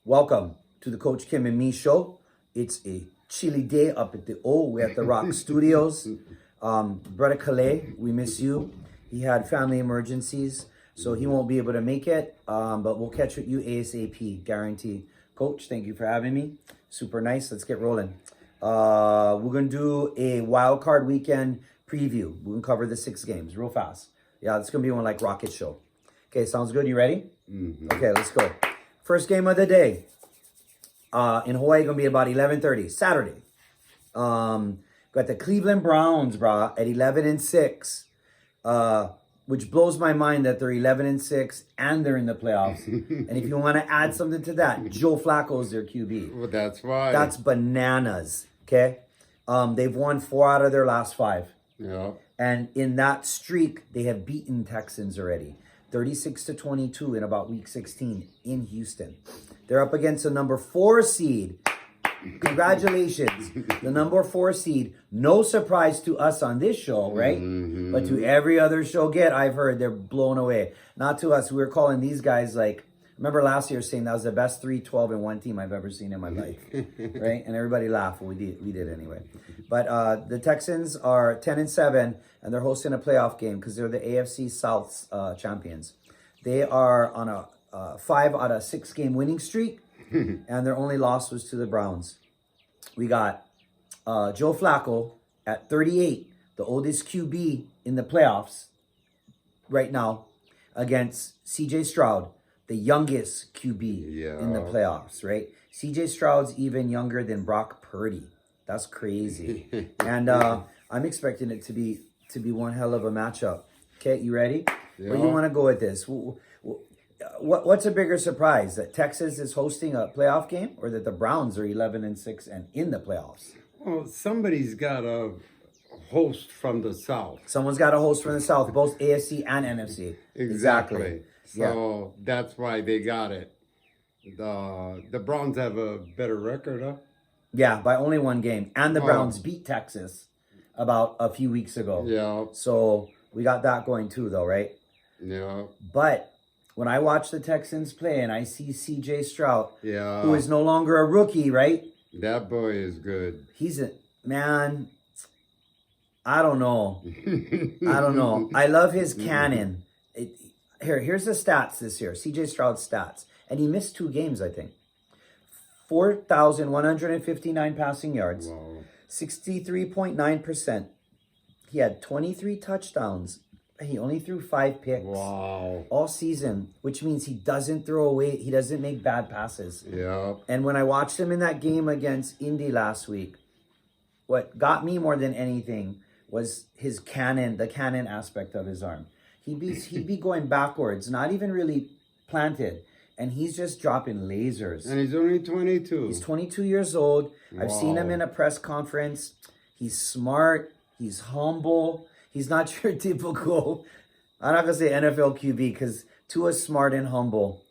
Welcome to the Coach Kim and Me show. It's a chilly day up at the we're at the Rock Studios. Brother Calais, we miss you. He had family emergencies, so he won't be able to make it. But we'll catch with you ASAP, guarantee. Coach, thank you for having me. Super nice. Let's get rolling. We're gonna do a wild card weekend preview. We're gonna cover the 6 games real fast. Yeah, it's gonna be one like Rocket Show. Okay, sounds good. You ready? Mm-hmm. Okay, let's go. First game of the day. In Hawaii, gonna be about 11:30 Saturday. Got the Cleveland Browns, brah, at 11-6. Which blows my mind that they're 11-6 and they're in the playoffs. And if you want to add something to that, Joe Flacco's their QB. Well, that's right. That's bananas. Okay, they've won 4 out of their last 5. Yeah. And in that streak, they have beaten Texans already. 36-22 in about week 16 in Houston. They're up against the number 4 seed. Congratulations. The number 4 seed. No surprise to us on this show, right? Mm-hmm. But to every other show I've heard they're blown away. Not to us. We were calling these guys like, remember last year saying that was the best 3-12-1 team I've ever seen in my life, right? And everybody laughed. Well, we did anyway. But the Texans are 10-7, and they're hosting a playoff game because they're the AFC South champions. They are on a 5 out of 6 game winning streak, and their only loss was to the Browns. We got Joe Flacco at 38, the oldest QB in the playoffs right now, against CJ Stroud, the youngest QB in the playoffs, right? CJ Stroud's even younger than Brock Purdy. That's crazy. And I'm expecting it to be one hell of a matchup. Okay, you ready? Yeah. Where you want to go with this? What's a bigger surprise? That Texas is hosting a playoff game, or that the Browns are 11-6 and in the playoffs? Well, somebody's got a host from the South. Someone's got a host from the South, both AFC and NFC. Exactly. So that's why they got it. The Browns have a better record, huh? Yeah, by only 1 game. And the Browns beat Texas about a few weeks ago. Yeah. So we got that going too, though, right? Yeah. But when I watch the Texans play and I see CJ Stroud, Yeah. who is no longer a rookie, right? That boy is good. He's a man. I don't know. I don't know. I love his cannon. Here's the stats this year. CJ Stroud's stats. And he missed 2 games, I think. 4,159 passing yards. Wow. 63.9%. He had 23 touchdowns. He only threw 5 picks. Wow. All season, which means he doesn't throw away. He doesn't make bad passes. Yeah. And when I watched him in that game against Indy last week, what got me more than anything was his cannon, the cannon aspect of his arm. He'd be going backwards, not even really planted. And he's just dropping lasers. And he's only 22. He's 22 years old. I've seen him in a press conference. He's smart. He's humble. He's not your typical, I'm not going to say NFL QB because Tua's smart and humble,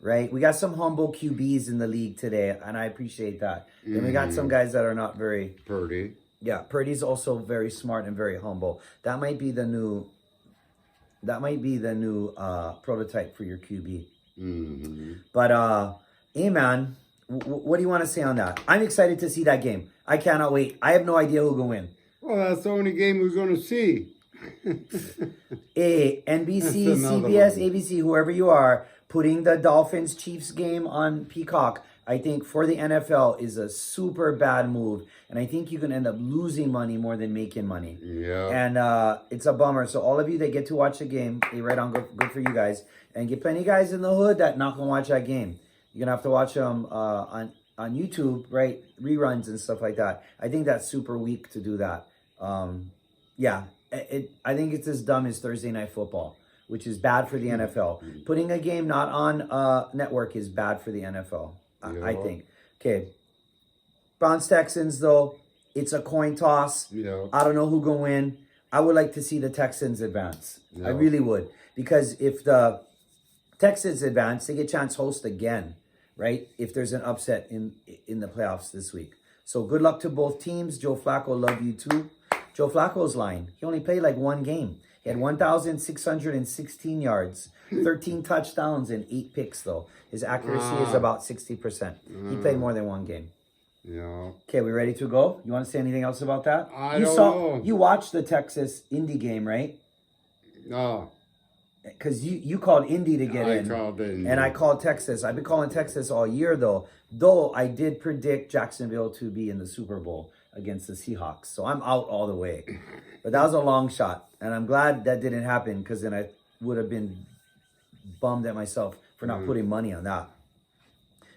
right? We got some humble QBs in the league today, and I appreciate that. Then we got some guys that are not very... Purdy. Yeah, Purdy's also very smart and very humble. That might be the new prototype for your QB. Mm-hmm. But, hey, man, what do you want to say on that? I'm excited to see that game. I cannot wait. I have no idea who's going to win. Well, that's the only game we're going to see. NBC, CBS, ABC, whoever you are, putting the Dolphins-Chiefs game on Peacock, I think for the NFL is a super bad move. And I think you can end up losing money more than making money. Yeah. And it's a bummer. So all of you that get to watch the game, hey, right on, good for you guys. And get plenty of guys in the hood that not going to watch that game. You're going to have to watch them on YouTube, right? Reruns and stuff like that. I think that's super weak to do that. I think it's as dumb as Thursday Night Football, which is bad for the NFL. Putting a game not on network is bad for the NFL, I think. Okay. Browns Texans, though, it's a coin toss. Yeah. I don't know who's going to win. I would like to see the Texans advance. I really would. Because if the Texans advance, they get a chance to host again, right? If there's an upset in the playoffs this week. So good luck to both teams. Joe Flacco, love you too. Joe Flacco's line. He only played like 1 game. He had 1,616 yards, 13 touchdowns, and 8 picks, though. His accuracy is about 60%. He played more than one game. Yeah. Okay, we ready to go? You want to say anything else about that? I don't know. You watched the Texas Indy game, right? No. Because you called Indy to get in. I called in. And I called Texas. I've been calling Texas all year, though. Though I did predict Jacksonville to be in the Super Bowl against the Seahawks. So I'm out all the way. But that was a long shot. And I'm glad that didn't happen, because then I would have been bummed at myself for not putting money on that.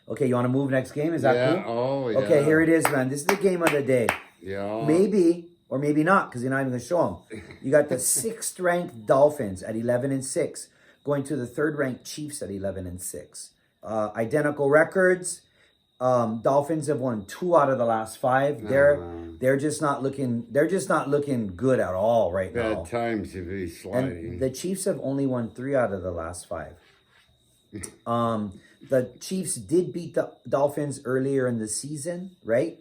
Okay, you want to move next game? Is that cool? Oh, yeah. Okay, here it is, man. This is the game of the day. Yeah. Maybe, or maybe not, because you're not even going to show them. You got the 6th-ranked Dolphins at 11-6, going to the 3rd-ranked Chiefs at 11-6. Identical records. Dolphins have won 2 out of the last 5. They're just not looking. They're just not looking good at all right now. Bad times to be sliding. And the Chiefs have only won 3 out of the last 5. The Chiefs did beat the Dolphins earlier in the season, right?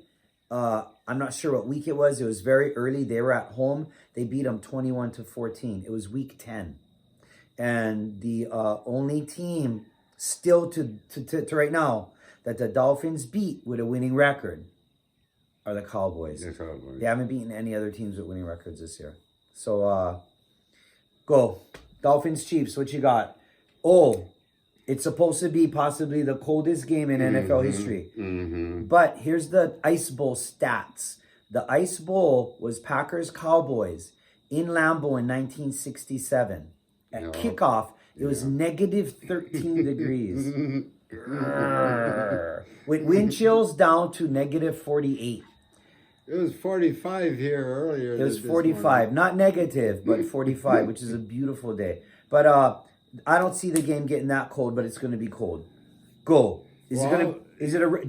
I'm not sure what week it was. It was very early. They were at home. They beat them 21-14. It was week 10. And the only team still to right now that the Dolphins beat with a winning record are the Cowboys. The Cowboys. They haven't beaten any other teams with winning records this year. So, go. Dolphins, Chiefs, what you got? Oh, it's supposed to be possibly the coldest game in NFL history. But here's the Ice Bowl stats. The Ice Bowl was Packers-Cowboys in Lambeau in 1967. At kickoff, it was negative 13 degrees. With wind chills down to negative 48. It was 45 here earlier. It was 45, not negative, but 45, which is a beautiful day. But I don't see the game getting that cold, but it's going to be cold. Go. Do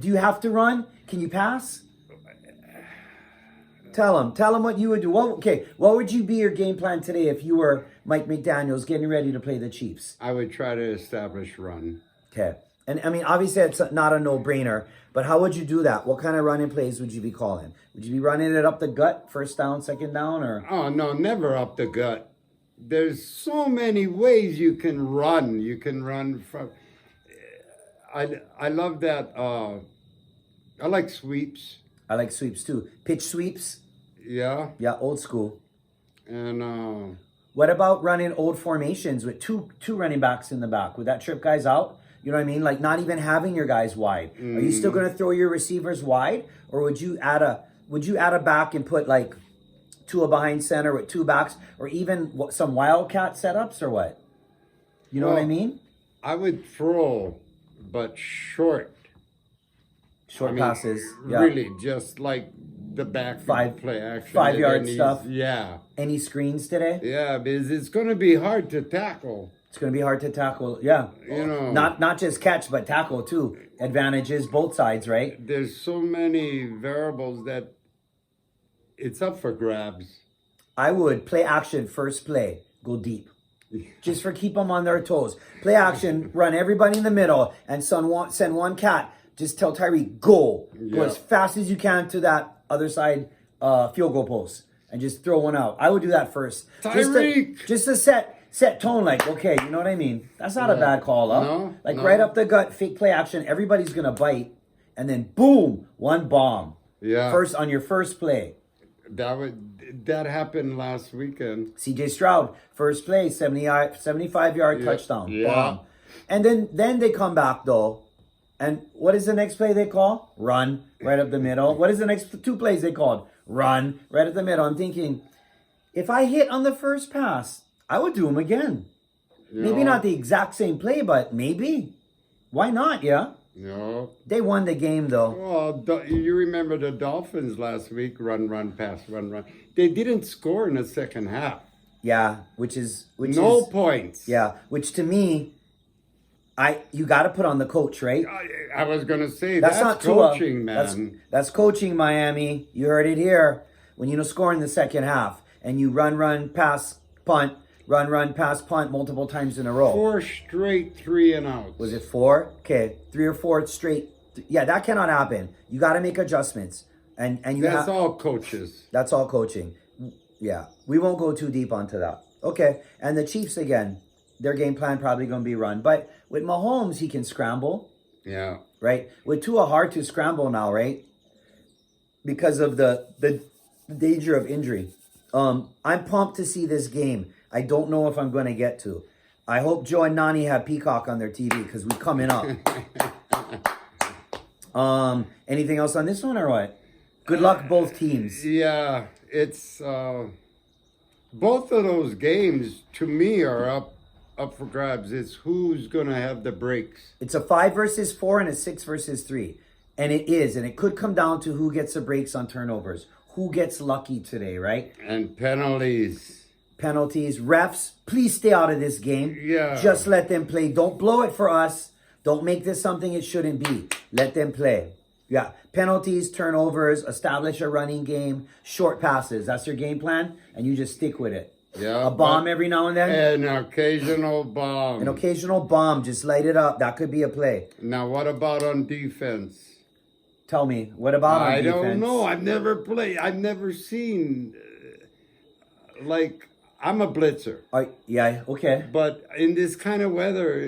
you have to run? Can you pass? Tell him what you would do. What would you be your game plan today if you were Mike McDaniels getting ready to play the Chiefs? I would try to establish run. Okay. And I mean, obviously it's not a no-brainer, but how would you do that? What kind of running plays would you be calling? Would you be running it up the gut, first down, second down, or? Oh, no, never up the gut. There's so many ways you can run. You can run from... I love that. I like sweeps. I like sweeps too. Pitch sweeps? Yeah. Yeah, old school. And... what about running old formations with two running backs in the back? Would that trip guys out? You know what I mean? Like not even having your guys wide. Are you still going to throw your receivers wide, or would you add a back and put like Tua behind center with 2 backs, or even some wildcat setups, or what? You know what I mean? I would throw, but short Passes. Yeah. Really, just like the back play action. 5-yard stuff. Yeah. Any screens today? Yeah, because it's going to be hard to tackle. It's going to be hard to tackle. Yeah. You know. Not just catch, but tackle too. Advantages, both sides, right? There's so many variables that it's up for grabs. I would play action first play, go deep. Just for keep them on their toes. Play action, run everybody in the middle, and send one cat. Just tell Tyreek, go. Go as fast as you can to that other side field goal post. And just throw one out. I would do that first. Tyreek! Just to set tone, like, okay, you know what I mean? That's not a bad call up. No, right up the gut, fake play action. Everybody's going to bite. And then, boom, one bomb. Yeah. First, on your first play. That happened last weekend. CJ Stroud, first play, 75-yard touchdown. Yeah. Bomb. And then they come back, though. And what is the next play they call? Run, right up the middle. What is the next 2 plays they called? Run, right up the middle. I'm thinking, if I hit on the first pass, I would do them again. Maybe not the exact same play, but maybe. Why not, yeah? No. They won the game, though. Well, you remember the Dolphins last week, run, pass, run. They didn't score in the second half. Yeah, which is points. Yeah, which to me, you got to put on the coach, right? I was going to say, that's not coaching, man. That's coaching, Miami. You heard it here. When you don't score in the second half, and you run, pass, punt, run, pass, punt multiple times in a row. 4 straight 3-and-outs. Was it 4? Okay, 3 or 4 straight. Yeah, that cannot happen. You got to make adjustments, and you. That's all coaches. That's all coaching. Yeah, we won't go too deep onto that. Okay. And the Chiefs again, their game plan probably going to be run. But with Mahomes, he can scramble, Yeah. right? With Tua, hard to scramble now, right? Because of the danger of injury. I'm pumped to see this game. I don't know if I'm going to get to. I hope Joe and Nani have Peacock on their TV because we're coming up. Anything else on this one or what? Good luck, both teams. Yeah, it's both of those games to me are up for grabs. It's who's gonna have the breaks. It's a 5 versus 4 and a 6 versus 3. And it is. And it could come down to who gets the breaks on turnovers. Who gets lucky today, right? And penalties. Penalties. Refs, please stay out of this game. Yeah. Just let them play. Don't blow it for us. Don't make this something it shouldn't be. Let them play. Yeah. Penalties, turnovers, establish a running game, short passes. That's your game plan. And you just stick with it. Yeah. A bomb every now and then. An occasional bomb. An occasional bomb. Just light it up. That could be a play. Now, what about on defense? Tell me, what about on I defense? don't know. I've never played. I've never seen. Like, I'm a blitzer, Yeah, okay. but in this kind of weather,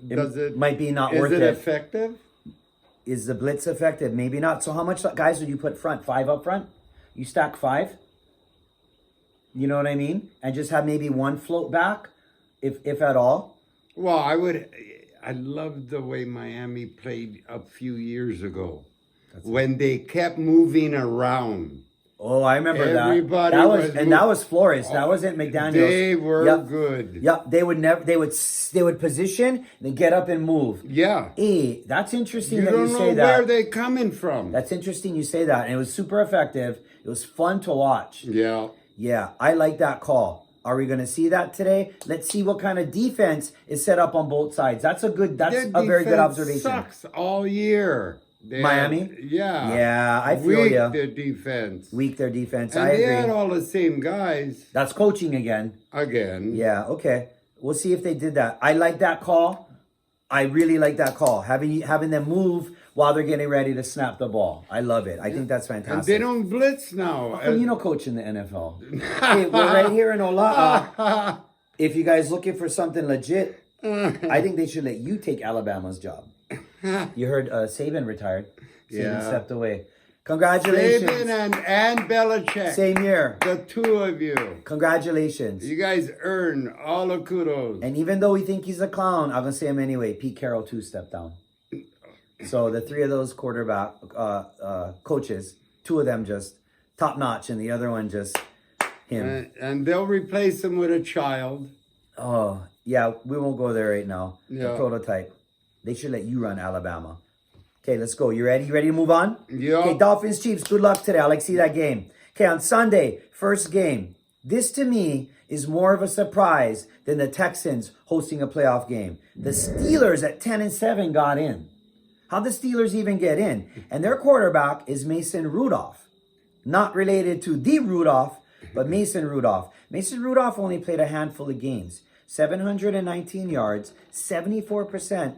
does it might be not is worth it it. effective? Is the blitz effective? Maybe not. So how much guys would you put front? 5 up front? You stack 5? You know what I mean? And just have maybe one float back, if at all. Well, I loved the way Miami played a few years ago when they kept moving around. Oh, I remember Everybody that. was That was Flores. That wasn't McDaniels. They were Yep. good. Yep. They would position, then get up and move. Yeah. Hey, that's interesting You that don't you know say where that. they coming from. That's interesting you say that. And it was super effective. It was fun to watch. Yeah. Yeah, I like that call. Are we going to see that today? Let's see what kind of defense is set up on both sides. That's a very good defense observation. Sucks all year. Miami? Yeah. Yeah, I feel Weak ya. their defense. Weak their defense. And I they agree. had all the same guys That's coaching again. again. Yeah, okay. We'll see if they did that. I like that call. I really like that call. Having them move while they're getting ready to snap the ball. I love it. I think that's And fantastic. they don't blitz now. Well, you know, coach in the NFL. Hey, we're right here in Ola'a. If you guys looking for something legit, I think they should let you take Alabama's job. You heard Saban retired. Saban Yeah. stepped away. Congratulations. Saban and Belichick. Same year. The two of you. Congratulations. You guys earn all the kudos. And even though we think he's a clown, I'm going to say him anyway. Pete Carroll, too, stepped down. So the 3 of those quarterback coaches, 2 of them just top notch, and the other one just him. And they'll replace him with a child. Oh, yeah, we won't go there right now. The Yeah. prototype. They should let you run Alabama. Okay, let's go. You ready? You ready to move on? Yeah. Okay, Dolphins, Chiefs, good luck today. I like to see that game. Okay, on Sunday, first game. This, to me, is more of a surprise than the Texans hosting a playoff game. The Steelers at 10-7 got in. How'd the Steelers even get in? And their quarterback is Mason Rudolph. Not related to the Rudolph, but Mason Rudolph. Mason Rudolph only played a handful of games. 719 yards, 74%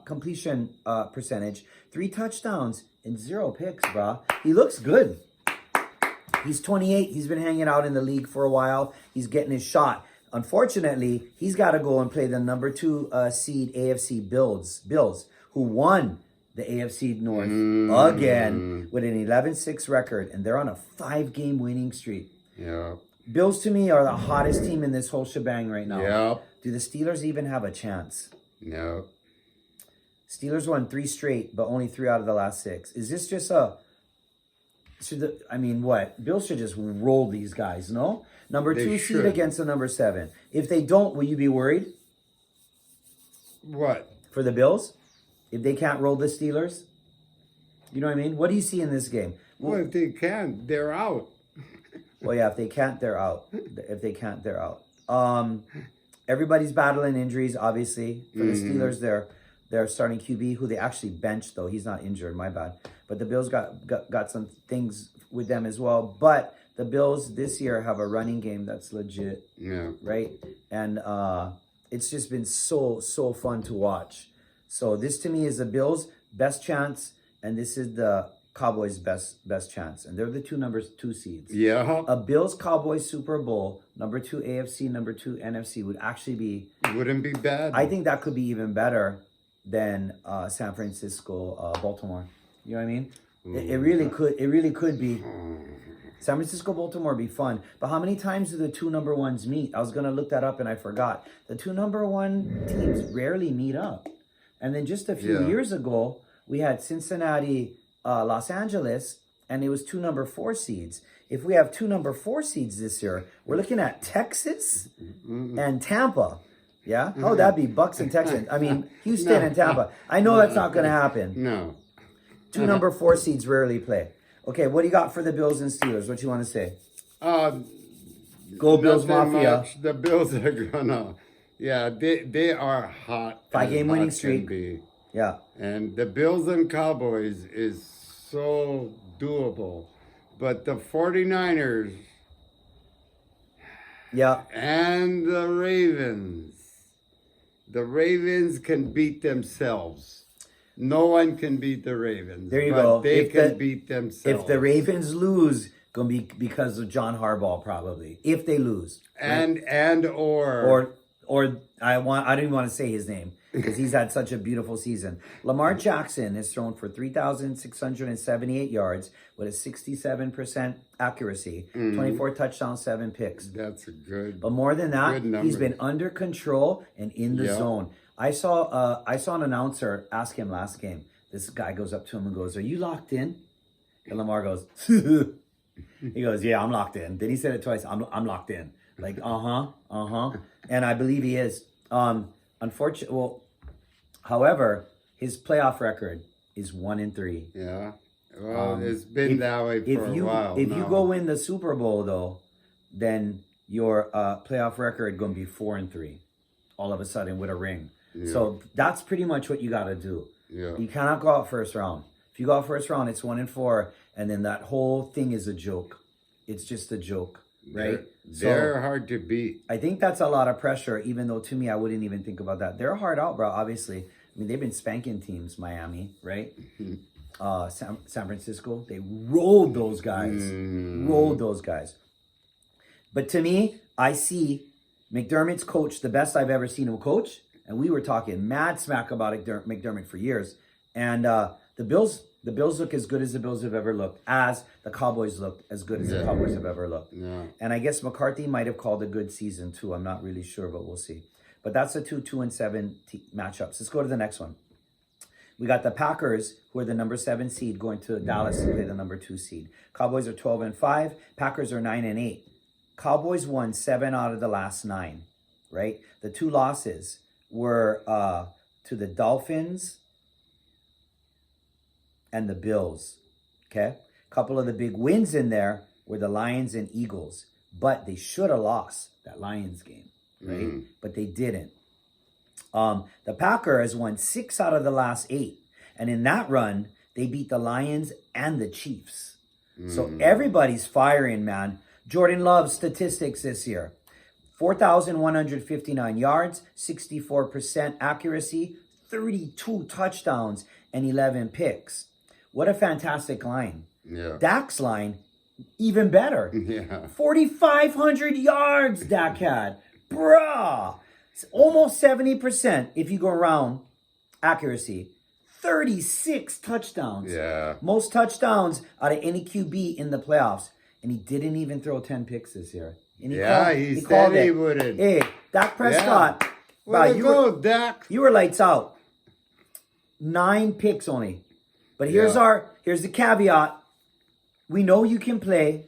completion percentage, 3 touchdowns, and 0 picks, brah. He looks good. He's 28. He's been hanging out in the league for a while. He's getting his shot. Unfortunately, he's got to go and play the number 2 seed AFC Bills, who won the AFC North again with an 11-6 record, and they're on a 5-game winning streak. Yeah. Bills, to me, are the hottest team in this whole shebang right now. Yeah. Do the Steelers even have a chance? No. Steelers won 3 straight, but only 3 out of the last 6. Is this just a... what? Bills should just roll these guys, no? Number They 2 should. seed against the number 7. If they don't, will you be worried What? for the Bills? If they can't roll the Steelers? You know what I mean? What do you see in this game? Well, if they can't, they're out. Well, yeah, if they can't, they're out. If they can't, they're out. Everybody's battling injuries, obviously. For the Steelers, they're starting QB, who they actually benched, though. He's not injured, my bad. But the Bills got some things with them as well. But the Bills this year have a running game that's legit, Yeah. right? And it's just been so fun to watch. So this, to me, is the Bills' best chance. And this is the Cowboys' best chance, and they're the number 2 seeds. Yeah. A Bills Cowboys Super Bowl, number 2 AFC, number 2 NFC would actually be. Wouldn't be bad. I think that could be even better than San Francisco, Baltimore. You know what I mean? It really could. It really could be. San Francisco, Baltimore would be fun. But how many times do the 2 number 1s meet? I was gonna look that up and I forgot. The 2 number 1 teams rarely meet up. And then just a few years ago, we had Cincinnati, Los Angeles, and it was 2 number 4 seeds. If we have 2 number 4 seeds this year, we're looking at Texas and Tampa. Yeah? Oh, that'd be Bucks and Texans. I mean, Houston and Tampa. I know that's not going to happen. No. 2 number 4 seeds rarely play. Okay, what do you got for the Bills and Steelers? What you want to say? Go Bills Nothing Mafia. much. The Bills are gonna, they are hot. 5-game as winning hot streak. can be. Yeah. And the Bills and Cowboys is so doable. But the 49ers Yeah. and the Ravens can beat themselves. No one can beat the Ravens. There you but go. They If can the- beat themselves. If the Ravens lose, gonna be because of John Harbaugh probably. If they lose. or I don't even want to say his name because he's had such a beautiful season. Lamar Jackson has thrown for 3,678 yards with a 67% accuracy, 24 touchdowns, 7 picks. that's a good. But more than that, Good number. he's been under control and in the Yeah. zone. I saw an announcer ask him last game. This guy goes up to him and goes, "Are you locked in?" And Lamar goes, he goes, "Yeah, I'm locked in." Then he said it twice. I'm locked in. Like, and I believe he is. Unfortunately, however, his playoff record is 1-3. Yeah. Well, it's been that way for a while. If now. you go win the Super Bowl though, then your playoff record gonna be 4-3. All of a sudden with a ring. Yeah. So that's pretty much what you got to do. Yeah. You cannot go out first round. If you go out first round, it's 1-4, and then that whole thing is a joke. It's just a joke, right? They're hard to beat. I think that's a lot of pressure, even though to me, I wouldn't even think about that. They're hard out, bro, obviously. I mean, they've been spanking teams, Miami, right? San Francisco, they rolled those guys. Rolled those guys. But to me, I see McDermott's coach the best I've ever seen him coach. And we were talking mad smack about McDermott for years. And the Bills look as good as the Bills have ever looked, as the Cowboys look as good as the Cowboys have ever looked. Yeah. And I guess McCarthy might have called a good season too. I'm not really sure, but we'll see. But that's the 2-7 matchups. Let's go to the next one. We got the Packers, who are the number 7 seed, going to Dallas to play the number 2 seed. Cowboys are 12-5. Packers are 9-8. Cowboys won 7 out of the last 9, right? The 2 losses were to the Dolphins and the Bills, okay? A couple of the big wins in there were the Lions and Eagles, but they should have lost that Lions game, right? But they didn't. The Packers won 6 out of the last 8, and in that run, they beat the Lions and the Chiefs. So everybody's firing, man. Jordan Love's statistics this year. 4,159 yards, 64% accuracy, 32 touchdowns, and 11 picks. What a fantastic line. Yeah. Dak's line, even better. Yeah. 4,500 yards Dak had. Bruh. It's almost 70% if you go around accuracy. 36 touchdowns. Yeah. Most touchdowns out of any QB in the playoffs. And he didn't even throw 10 picks this year. And He said he wouldn't. Hey, Dak Prescott. Way Bro, to go, Dak. you were lights out. 9 picks only. But here's the caveat. We know you can play.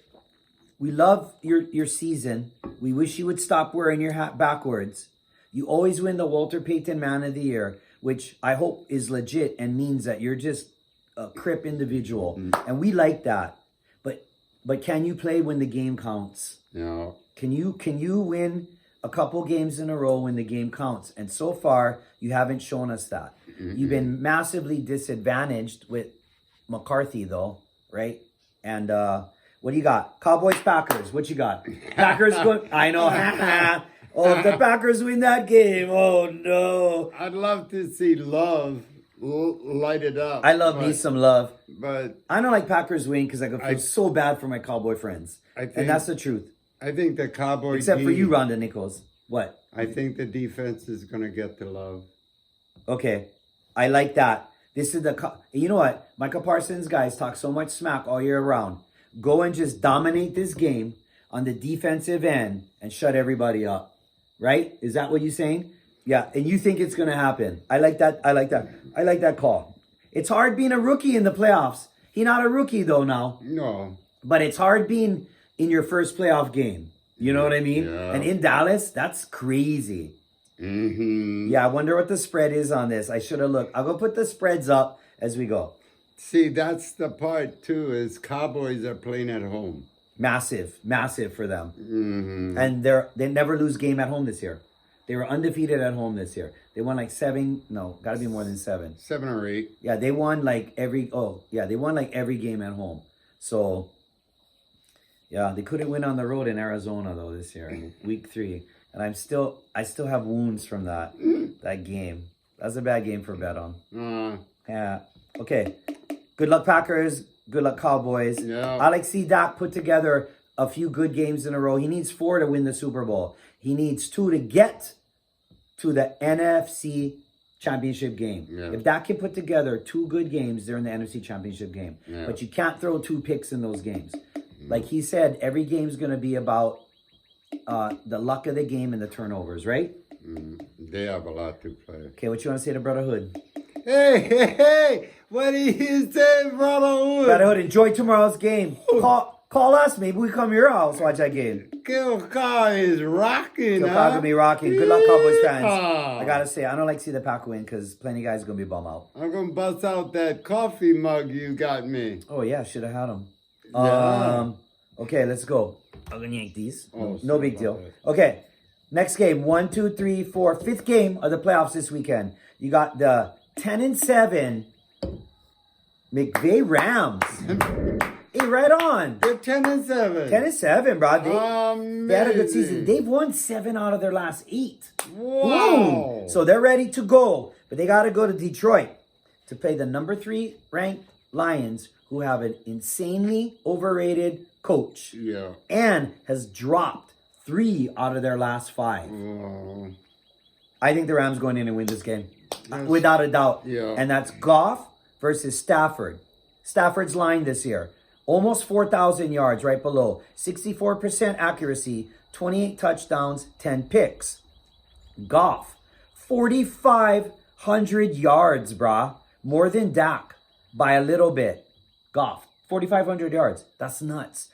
We love your season. We wish you would stop wearing your hat backwards. You always win the Walter Payton Man of the Year, which I hope is legit and means that you're just a crip individual. And we like that. But can you play when the game counts? No. Can you win a couple games in a row when the game counts? And so far, you haven't shown us that. You've been massively disadvantaged with McCarthy, though, right? And what do you got? Cowboys, Packers. What you got? Packers going. I know. Oh, if the Packers win that game, oh no. I'd love to see Love light it up. I love me some love. But I don't like Packers win because I feel so bad for my Cowboy friends. And that's the truth. I think the Cowboys. Except for you, Rhonda Nichols. What? I think the defense is going to get the love. Okay. I like that. This is you know what? Micah Parsons guys talk so much smack all year round. Go and just dominate this game on the defensive end and shut everybody up. Right? Is that what you're saying? Yeah. And you think it's going to happen. I like that. I like that call. It's hard being a rookie in the playoffs. He's not a rookie though now. No. But it's hard being in your first playoff game. You know what I mean? Yeah. And in Dallas, that's crazy. Mm-hmm. Yeah, I wonder what the spread is on this. I should have looked. I'll go put the spreads up as we go. See, that's the part too, is Cowboys are playing at home. Massive for them. Mm-hmm. And they never lose game at home this year. They were undefeated at home this year. They won like 7. No, got to be more than 7. 7 or 8. Yeah, they won like every game at home. So, yeah, they couldn't win on the road in Arizona though this year, in week 3. And I still have wounds from that game. That's a bad game for bet on. Yeah. Okay. Good luck, Packers. Good luck, Cowboys. Yeah. I like see Dak put together a few good games in a row. He needs 4 to win the Super Bowl. He needs 2 to get to the NFC Championship game. Yeah. If Dak can put together 2 good games, they're in the NFC Championship game. Yeah. But you can't throw 2 picks in those games. Like he said, every game's going to be about the luck of the game and the turnovers, right? They have a lot to play. Okay, what you want to say to Brotherhood? Hey! What do you say, Brotherhood? Brotherhood, enjoy tomorrow's game. Call us. Maybe we come to your house, watch that game. Kilcar is rocking, Kilcar gonna be rocking. Good luck, Cowboys fans. Yeehaw. I gotta say, I don't like to see the Pack win because plenty of guys are gonna be bum out. I'm going to bust out that coffee mug you got me. Oh yeah, should have had them. Yeah. Okay, let's go. I'm gonna yank these. Oh, No big sorry deal. about Okay, next game. 1, 2, 3, 4, 5th game of the playoffs this weekend. You got the 10-7 McVay Rams. Hey, right on. They're 10-7. 10-7, bro. They had a good season. They've won 7 out of their last 8. Wow. Boom. So they're ready to go. But they got to go to Detroit to play the number 3 ranked Lions, who have an insanely overrated coach Yeah. and has dropped 3 out of their last 5. Oh. I think the Rams going in and win this game. Yes. Without a doubt. Yeah. And that's Goff versus Stafford. Stafford's line this year. Almost 4,000 yards right below. 64% accuracy. 28 touchdowns. 10 picks. Goff. 4,500 yards, brah. More than Dak. By a little bit. Goff. 4,500 yards. That's nuts.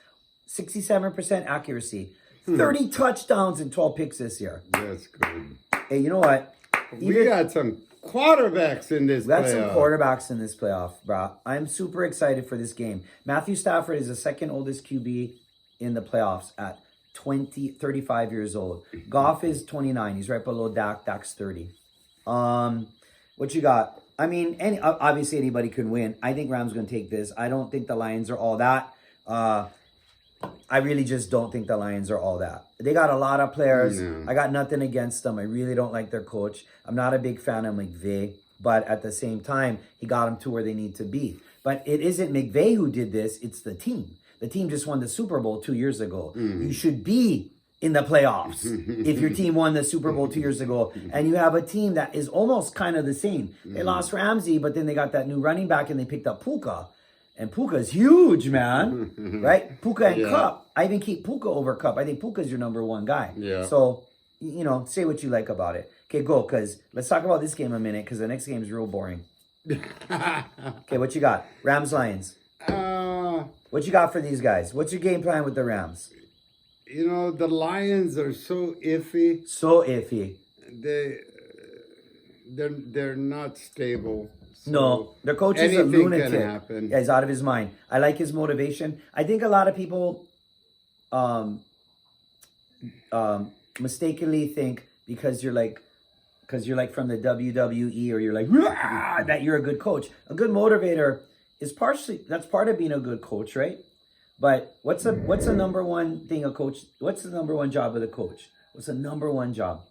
67% accuracy. 30 touchdowns and 12 picks this year. That's good. Hey, you know what? We got some quarterbacks in this We got some playoff. quarterbacks in this playoff, bro. I'm super excited for this game. Matthew Stafford is the second oldest QB in the playoffs at 35 years old. Goff is 29. He's right below Dak. Dak's 30. What you got? I mean, obviously anybody can win. I think Rams going to take this. I don't think the Lions are all that. I really just don't think the Lions are all that. They got a lot of players. No. I got nothing against them. I really don't like their coach. I'm not a big fan of McVay, but at the same time, he got them to where they need to be. But it isn't McVay who did this. It's the team. The team just won the Super Bowl 2 years ago. You should be in the playoffs if your team won the Super Bowl 2 years ago. And you have a team that is almost kind of the same. They lost Ramsey, but then they got that new running back and they picked up Puka. And Puka's huge, man. Right? Puka and Cup. I even keep Puka over Cup. I think Puka's your number 1 guy. Yeah. So, you know, say what you like about it. Okay, go. Because let's talk about this game a minute. Because the next game is real boring. Okay, what you got? Rams, Lions. What you got for these guys? What's your game plan with the Rams? You know, the Lions are so iffy. So iffy. They're not stable. So No, their coach is a anything lunatic. can happen. Yeah, he's out of his mind. I like his motivation. I think a lot of people mistakenly think because you're like from the WWE or you're like "Rah!" that you're a good coach. A good motivator is that's part of being a good coach, right? But what's the number one thing a coach? What's the number one job of the coach? What's the number one job?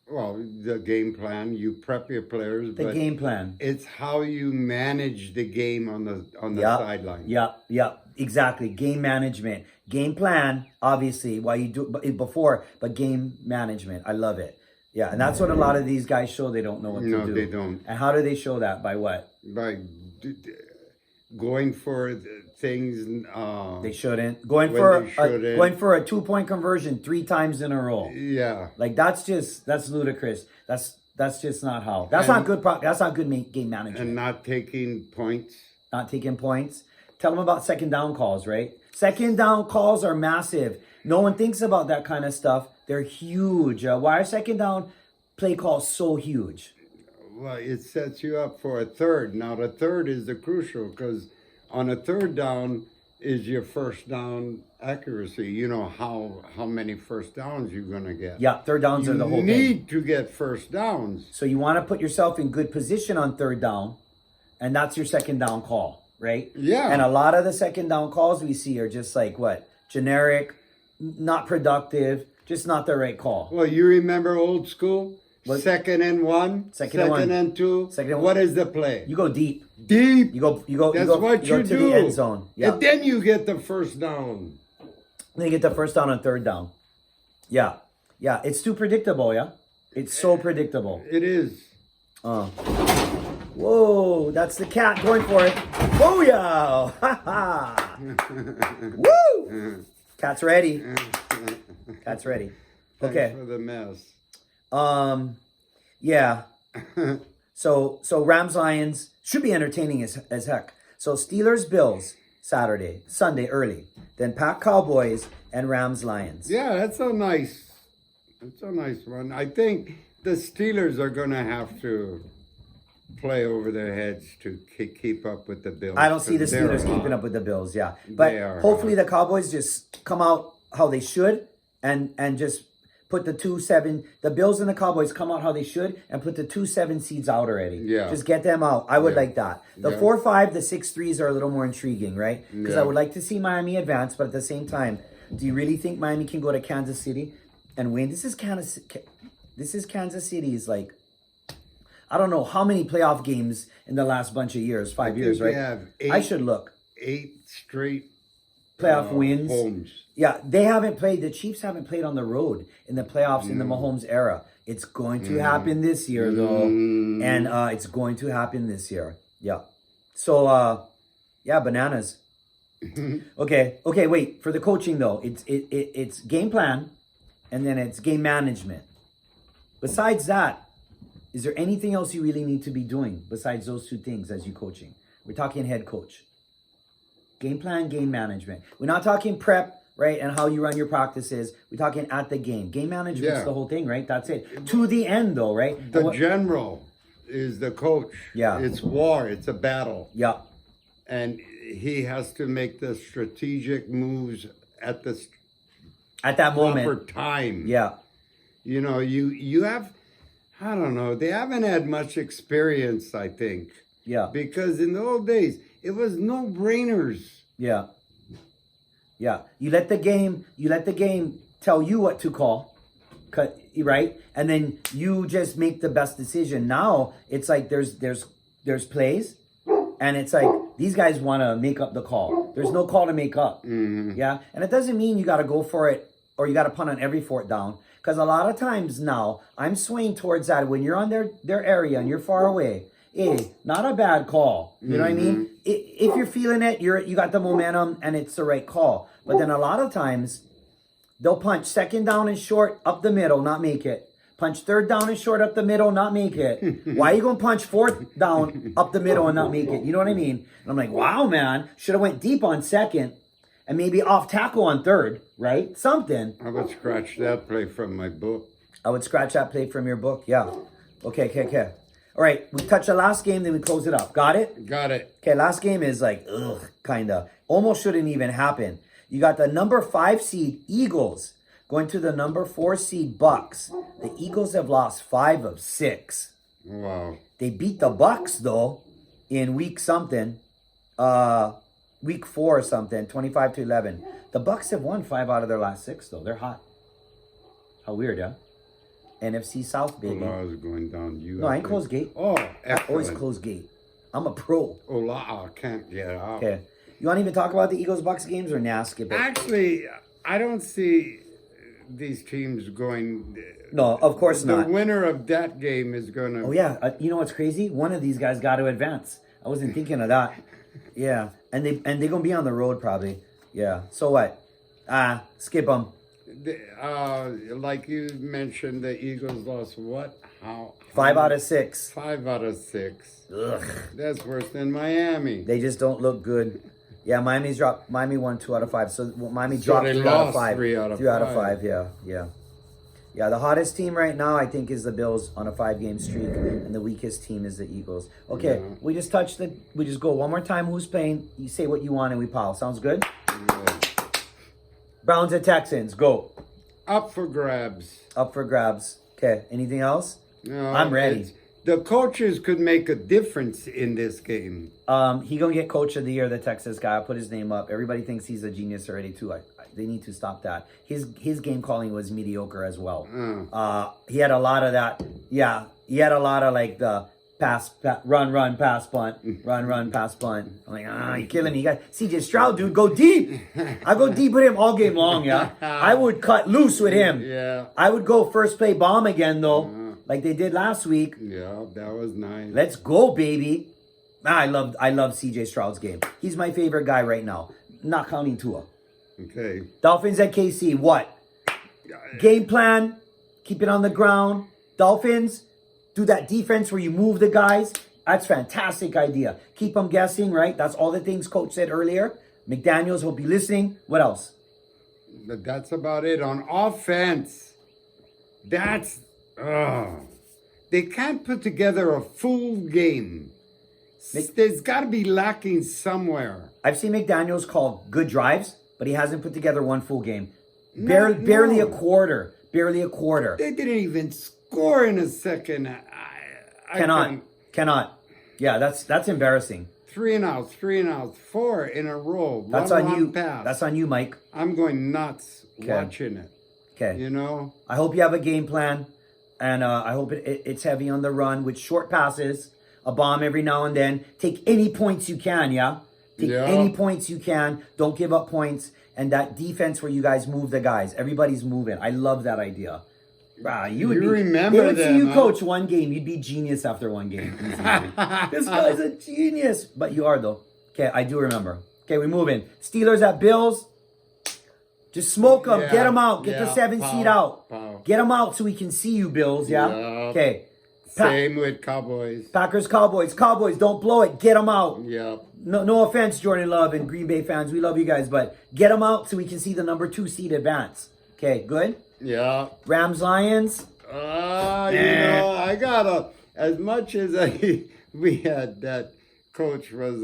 Well, the game plan, you prep your players, The but game plan. it's how you manage the game on the Yeah, sideline. yeah, exactly. Game management, game plan. Obviously, why you do before, but game management. I love it. Yeah, and that's what a lot of these guys show. They don't know what to No, do. they don't. And how do they show that? By what? By going for things. They shouldn't going When for they shouldn't. going for a 2-point conversion 3 times in a row. Yeah. Like that's ludicrous. That's just not how. That's not good. That's not good game management. And not taking points. Not taking points. Tell them about second down calls, right? Second down calls are massive. No one thinks about that kind of stuff. They're huge. Why are second down play calls so huge? Well, it sets you up for a third. Now, the third is the crucial because on a third down is your first down accuracy. You know how many first downs you're going to get. Yeah, third downs are the whole You thing. need to get first downs. So you want to put yourself in good position on third down, and that's your second down call, right? Yeah. And a lot of the second down calls we see are just like what? Generic, not productive, just not the right call. Well, you remember old school? What? Second and one, Second and one. and two. Second and What one. is the play? You go deep. Deep. You go That's you what go you to do. the end zone. Yeah. And then you get the first down. Then you get the first down and third down. Yeah. Yeah. It's too predictable, yeah? It's so predictable. It is. Whoa, that's the cat going for it. Booyah! Ha ha! Woo! Cat's ready. Cat's ready. Thanks Okay. for the mess. Yeah. So Rams Lions should be entertaining as heck. So Steelers Bills Sunday early. Then Pack Cowboys and Rams Lions. Yeah, that's a nice one. I think the Steelers are going to have to play over their heads to keep up with the Bills. I don't see the 'cause they're Steelers keeping hot. up with the Bills, yeah. They But are hopefully hot. the Cowboys just come out how they should and just put the 2-7, the Bills and the Cowboys come out how they should and put the 2-7 seeds out already. Yeah. Just get them out. I would Yeah. like that. The Yeah. 4-5, the 6-3s are a little more intriguing, right? Because Yeah. I would like to see Miami advance, but at the same time, do you really think Miami can go to Kansas City and win? This is Kansas City's like, I don't know how many playoff games in the last bunch of years, 5 years, they right? have I should look. 8 straight Playoff wins. homes. Yeah, they haven't played. The Chiefs haven't played on the road in the playoffs in the Mm. Mahomes era. It's going to happen this year, though, and it's going to happen this year. Yeah. So, yeah, bananas. Okay. Wait for the coaching though. It's game plan, and then it's game management. Besides that, is there anything else you really need to be doing besides those two things as you coaching? We're talking head coach. Game plan, game management. We're not talking prep, right, and how you run your practices. We're talking at the game. Game management's Yeah. the whole thing, right? That's it. To the end, though, right? The And what- general is the coach. Yeah. It's war. It's a battle. yeah, And he has to make the strategic moves at the at that proper moment. time. Yeah, You know, you have, I don't know, they haven't had much experience, I think. yeah, Because in the old days, it was no-brainers. yeah, yeah. You let the game tell you what to call, right? And then you just make the best decision. Now it's like there's plays, and it's like these guys want to make up the call. There's no call to make up. Yeah, and it doesn't mean you got to go for it or you got to punt on every fourth down. Because a lot of times now I'm swaying towards that when you're on their area and you're far away. Not a bad call. You know what I mean? If you're feeling it, you got the momentum and it's the right call. But then a lot of times they'll punch second down and short up the middle, not make it. Punch third down and short up the middle, not make it. Why are you going to punch fourth down up the middle and not make it? You know what I mean? And I'm like, wow, man, should have went deep on second and maybe off tackle on third, right? Something. I would scratch that play from my book. I would scratch that play from your book. Yeah. Okay. All right. We touch the last game, then we close it up. Got it? Got it. Okay. Last game is like, kind of. Almost shouldn't even happen. You got the number 5 seed Eagles going to the number 4 seed Bucks. The Eagles have lost 5 of 6. Wow. They beat the Bucks though in week 4 or something, 25-11. The Bucks have won 5 out of their last 6 though. They're hot. How weird, huh? NFC South, baby. Ola is going down. You No, I ain't close gate. Oh, I always excellent. close gate. I'm a pro. Ola can't get out. Okay. You want to even talk about the Eagles-Bucks games or nah, skip it? Actually, I don't see these teams going. No, of course The not. winner of that game is going to. Oh, yeah. You know what's crazy? One of these guys got to advance. I wasn't thinking of that. Yeah. And they're going to be on the road probably. Yeah. So what? Skip them. Like you mentioned, the Eagles lost what? How? 5 out of 6. 5 out of 6. Ugh. That's worse than Miami. They just don't look good. Yeah, Miami won 2 out of 5. So Miami So dropped they 3 out of lost 5. 3 out of 3 out of 5. 5, yeah. Yeah, the hottest team right now, I think, is the Bills on a 5-game streak, and the weakest team is the Eagles. Okay, Yeah. we just go one more time. Who's playing? You say what you want, and we pile. Sounds good? Yeah. Browns and Texans, go. Up for grabs. Up for grabs. Okay, anything else? No, I'm ready. The coaches could make a difference in this game. He gonna get Coach of the Year, the Texas guy. I'll put his name up. Everybody thinks he's a genius already too. They need to stop that. His game calling was mediocre as well. He had a lot of that. Yeah, he had a lot of like the run, pass, punt, run, pass, punt. I'm like, you're killing me. You got CJ Stroud, dude, go deep. I go deep with him all game long, yeah. I would cut loose with him. Yeah. I would go first play bomb again though, like they did last week. Yeah, that was nice. Let's go, baby. I love CJ Stroud's game. He's my favorite guy right now. Not counting Tua. Okay. Dolphins at KC, what? Game plan, keep it on the ground. Dolphins, do that defense where you move the guys. That's fantastic idea. Keep them guessing, right? That's all the things Coach said earlier. McDaniels, hope you're listening. What else? But that's about it. On offense, they can't put together a full game. There's got to be lacking somewhere. I've seen McDaniels call good drives, but he hasn't put together one full game. Barely a quarter. Barely a quarter. They didn't even score in a second. Cannot. Yeah, that's embarrassing. 3 and outs, 4 in a row. That's One on long you. pass. That's on you, Mike. I'm going nuts watching it. Okay. You know? I hope you have a game plan, and I hope it's heavy on the run with short passes, a bomb every now and then. Take any points you can, yeah? Take any points you can. Don't give up points. And that defense where you guys move the guys. Everybody's moving. I love that idea. You remember they would see them, you huh? coach one game. You'd be genius after one game. This guy's a genius. But you are, though. Okay, I do remember. Okay, we move in. Steelers at Bills. Just smoke them. Yeah, Get them out. Get the yeah, 7 seed out. Get them out so we can see you, Bills, yeah? Yeah. Okay. Same with Cowboys. Packers, Cowboys. Cowboys, don't blow it. Get them out. Yep. No offense, Jordan Love and Green Bay fans. We love you guys, but get them out so we can see the number 2 seed advance. Okay, good? Yeah. Rams, Lions. I gotta, as much as we had that coach was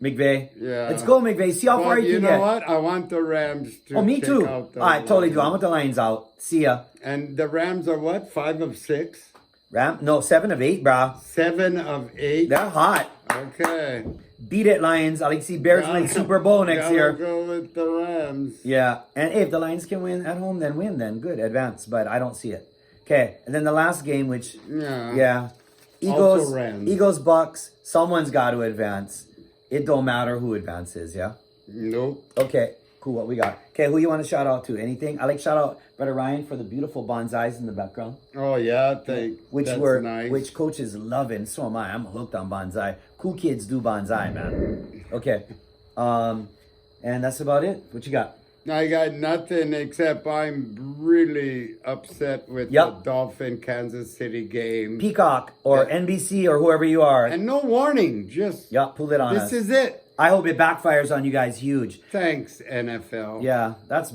McVay. Yeah. Let's go, McVay. See how far but you you can know get. what? I want the Rams to Oh, me take too. out the I totally do. I Lions. want the Lions out. See ya. And the Rams are what? 5 of 6? No, 7 of 8, brah. 7 of 8? They're hot. Okay. Beat it, Lions. I like to see Bears win Super Bowl next Gotta year. go with the Rams. Yeah, and if the Lions can win at home, then win, then good, advance. But I don't see it. Okay, and then the last game, which Yeah. Eagles, Also Rams. Eagles, Bucks. Someone's got to advance. It don't matter who advances. Yeah. Nope. Okay, cool. What we got? Okay, who you want to shout out to? Anything? I like shout out Brother Ryan for the beautiful bonsais in the background. Oh yeah, that's nice. Which coach is loving. So am I. I'm hooked on bonsai. Cool kids do bonsai, man. Okay, and that's about it. What you got? I got nothing except I'm really upset with the Dolphin Kansas City game. Peacock or NBC or whoever you are. And no warning, just pull it on us. This is it. I hope it backfires on you guys huge. Thanks, NFL. Yeah, that's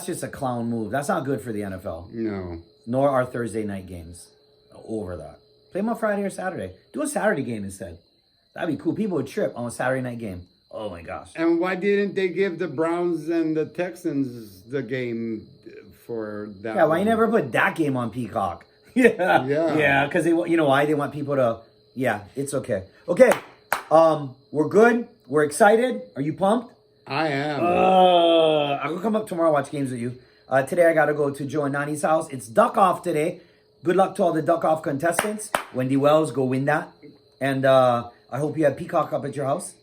just a clown move. That's not good for the NFL. No. Nor our Thursday night games. Over that. Play them on Friday or Saturday. Do a Saturday game instead. That'd be cool. People would trip on a Saturday night game. Oh my gosh. And why didn't they give the Browns and the Texans the game for that? Yeah, why you never put that game on Peacock? Yeah, because you know why? They want people to, it's okay. Okay, we're good. We're excited. Are you pumped? I am. I'm going to come up tomorrow and watch games with you. Today I got to go to Joe and Nani's house. It's duck off today. Good luck to all the duck off contestants. Wendy Wells, go win that. And I hope you have Peacock up at your house.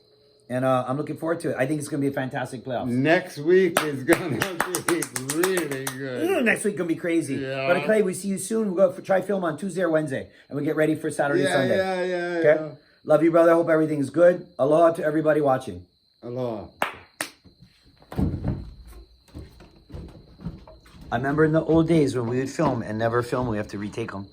And I'm looking forward to it. I think it's going to be a fantastic playoffs. Next week is going to be really good. Next week going to be crazy. Yeah. But Clay, we see you soon. We'll go try film on Tuesday or Wednesday. And we get ready for Saturday, Sunday. Yeah. Okay? Love you, brother. Hope everything is good. Aloha to everybody watching. Aloha. I remember in the old days when we would film and never film, we have to retake them.